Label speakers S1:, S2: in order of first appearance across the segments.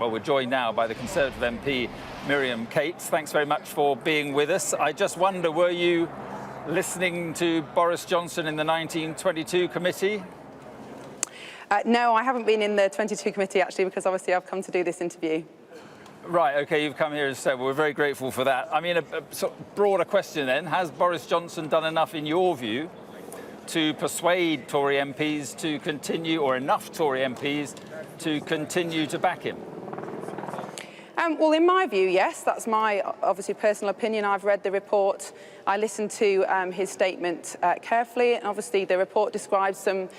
S1: Well, we're joined now by the Conservative MP, Miriam Cates. Thanks very much for being with us. I just wonder, were you listening to Boris Johnson in the 1922 committee?
S2: No, I haven't been in the 22 committee, actually, because obviously I've come to do this interview.
S1: Right, OK, you've come here as said. Well, we're very grateful for that. I mean, a sort of broader question then. Has Boris Johnson done enough, in your view, to persuade Tory MPs to continue, or enough Tory MPs to continue to back him?
S2: Well, in my view, yes. That's my, obviously, personal opinion. I've read the report. I listened to his statement carefully, and obviously the report describes some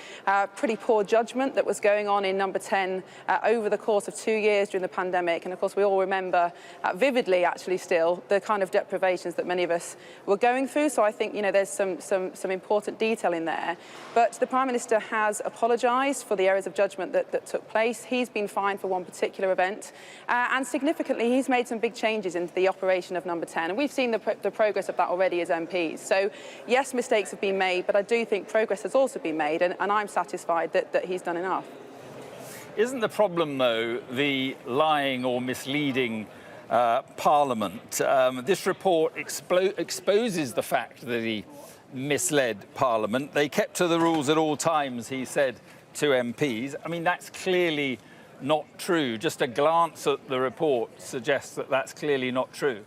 S2: pretty poor judgment that was going on in Number 10 over the course of 2 years during the pandemic. And of course, we all remember vividly, actually, still the kind of deprivations that many of us were going through. So I think, you know, there's some important detail in there. But the Prime Minister has apologised for the errors of judgment that took place. He's been fined for one particular event, and significantly, he's made some big changes into the operation of Number 10. And we've seen the progress of that already as MPs. So, yes, mistakes have been made, but I do think progress has also been made, and I'm satisfied that he's done enough.
S1: Isn't the problem, though, the lying or misleading Parliament? This report exposes the fact that he misled Parliament. They kept to the rules at all times, he said to MPs. I mean, that's clearly not true. Just a glance at the report suggests that that's clearly not true.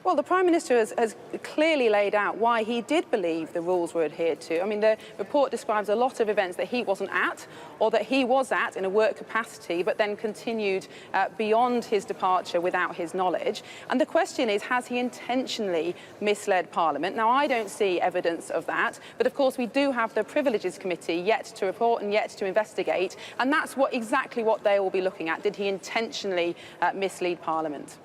S2: Well, the Prime Minister has clearly laid out why he did believe the rules were adhered to. I mean, the report describes a lot of events that he wasn't at, or that he was at in a work capacity, but then continued beyond his departure without his knowledge. And the question is, has he intentionally misled Parliament? Now, I don't see evidence of that, but of course we do have the Privileges Committee yet to report and yet to investigate, and that's exactly what they will be looking at. Did he intentionally mislead Parliament?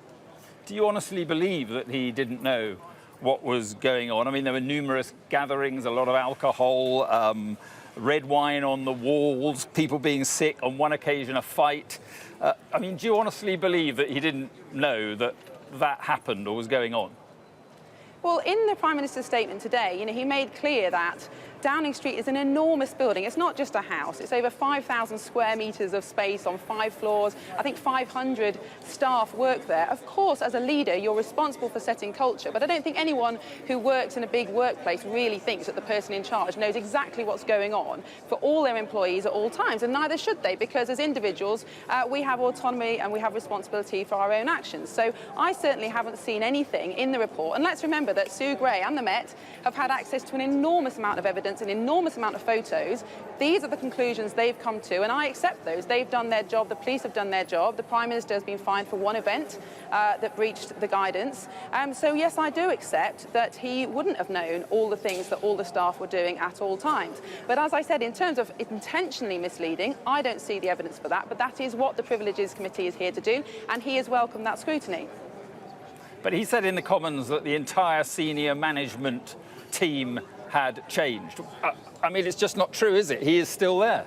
S1: Do you honestly believe that he didn't know what was going on? I mean, there were numerous gatherings, a lot of alcohol, red wine on the walls, people being sick, on one occasion a fight. I mean, do you honestly believe that he didn't know that that happened or was going on?
S2: Well, in the Prime Minister's statement today, you know, he made clear that Downing Street is an enormous building. It's not just a house. It's over 5,000 square metres of space on 5 floors. I think 500 staff work there. Of course, as a leader, you're responsible for setting culture, but I don't think anyone who works in a big workplace really thinks that the person in charge knows exactly what's going on for all their employees at all times, and neither should they, because as individuals, we have autonomy and we have responsibility for our own actions. So I certainly haven't seen anything in the report, and let's remember that Sue Gray and the Met have had access to an enormous amount of evidence, an enormous amount of photos. These are the conclusions they've come to, and I accept those. They've done their job, the police have done their job, the Prime Minister has been fined for one event that breached the guidance. So yes, I do accept that he wouldn't have known all the things that all the staff were doing at all times. But as I said, in terms of intentionally misleading, I don't see the evidence for that, but that is what the Privileges Committee is here to do, and he has welcomed that scrutiny.
S1: But he said in the Commons that the entire senior management team had changed. I mean, it's just not true, is it? He is still there.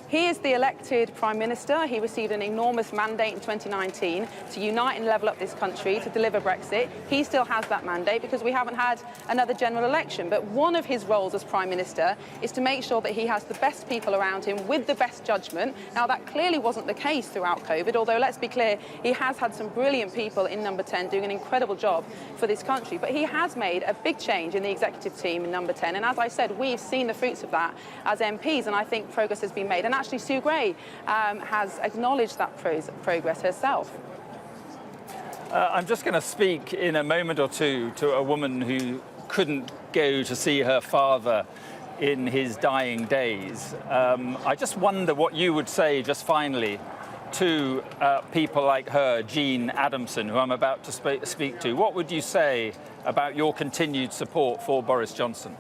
S2: He is the elected Prime Minister. He received an enormous mandate in 2019 to unite and level up this country, to deliver Brexit. He still has that mandate because we haven't had another general election. But one of his roles as Prime Minister is to make sure that he has the best people around him with the best judgment. Now, that clearly wasn't the case throughout COVID, although let's be clear, he has had some brilliant people in Number 10 doing an incredible job for this country. But he has made a big change in the executive team in Number 10. And as I said, we've seen the fruits of that as MPs, and I think progress has been made. And actually, Sue Gray has acknowledged that progress herself.
S1: I'm just going to speak in a moment or two to a woman who couldn't go to see her father in his dying days. I just wonder what you would say, just finally, to people like her, Jean Adamson, who I'm about to speak to. What would you say about your continued support for Boris Johnson?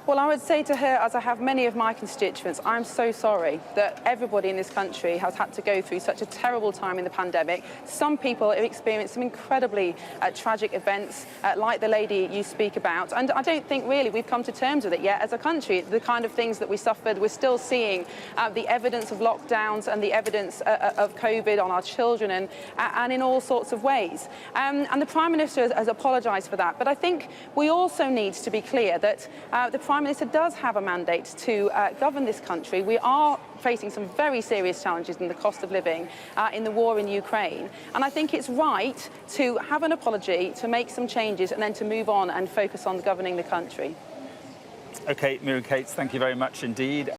S2: Well, I would say to her, as I have many of my constituents, I'm so sorry that everybody in this country has had to go through such a terrible time in the pandemic. Some people have experienced some incredibly tragic events, like the lady you speak about. And I don't think really we've come to terms with it yet as a country. The kind of things that we suffered, we're still seeing the evidence of lockdowns and the evidence of COVID on our children and in all sorts of ways. And the Prime Minister has apologised for that. But I think we also need to be clear that the Prime Minister does have a mandate to govern this country. We are facing some very serious challenges in the cost of living, in the war in Ukraine. And I think it's right to have an apology, to make some changes, and then to move on and focus on governing the country.
S1: OK, Miriam Cates, thank you very much indeed.